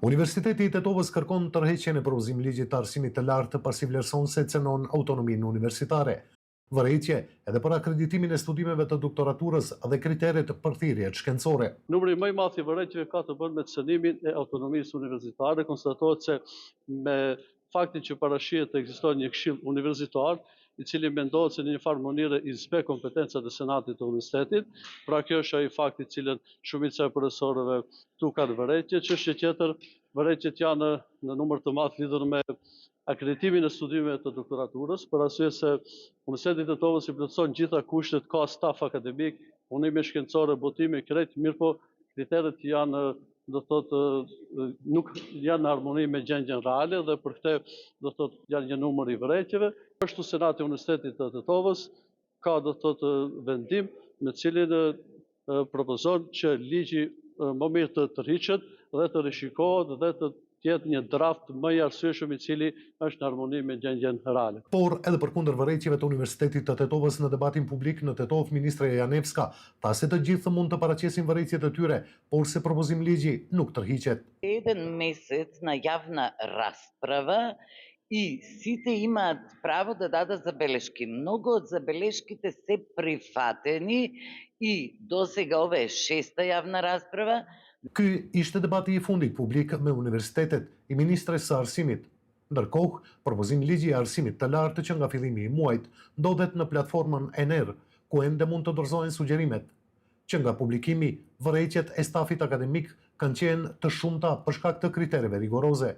Universiteti i Tetovës kërkon tërheqjen e propozimligjit të arsimit të lartë pasi vlerëson se cënon autonominë universitare. Vërejtje edhe për akreditimin e studimeve të doktoraturës dhe kriteret për thirrjet shkencore. Numri më i madh i vërejtjeve ka të bënë me cënimin e autonomisë universitare. Konstatohet se me faktin që parashihet të ekzistojë një këshill universitar, i cili mendohet se në një farë mënyrë i zbe kompetencat e senatit të universitetit. Pra kjo është ai fakti i cilën shumica e profesorëve këtu kanë vërejtje. Çështje tjetër, vërejtjet janë në numër të madh lidhur me akreditimin e studimeve të doktoraturës, për arsye se Universiteti i Tetovës i plotëson gjitha kushtet, ka staf akademik, punime shkencore, botime, krejt, mirë po kriteret janë, do thotë, nuk janë në harmoni me gjendjen reale dhe për këtë, do thotë, janë një numër i vërejtjeve. Ashtu Senati i Universitetit të Tetovës ka, do thotë, vendim me cilin propozon që ligji më mirë të tërhiqet dhe të rishikohet dhe të tjetë një draft më i arsyeshëm i cili është në harmoni me gjendjen reale. Por edhe përkundër vërejtjeve të Universitetit të Tetovës në debatin publik në Tetov, ministre Janevska tha se të gjithë mund të paraqesin vërejtjet e tyre, por se propozimligji nuk tërhiqet. Jedan месец на явна расправа и сите имаат право да дадат забелешки. Много од забелешките се прифатени и досега ова е шеста јавна расправа. Ky ishte debati i fundit publik me universitetet i ministres së arsimit. Ndërkohë, propozimligji i arsimit të lartë që nga fillimi i muajit ndodhet në platformën ENER, ku ende mund të dorëzohen sugjerimet. Që nga publikimi, vërejtjet e stafit akademik kanë qenë të shumta për shkak të kritereve rigoroze.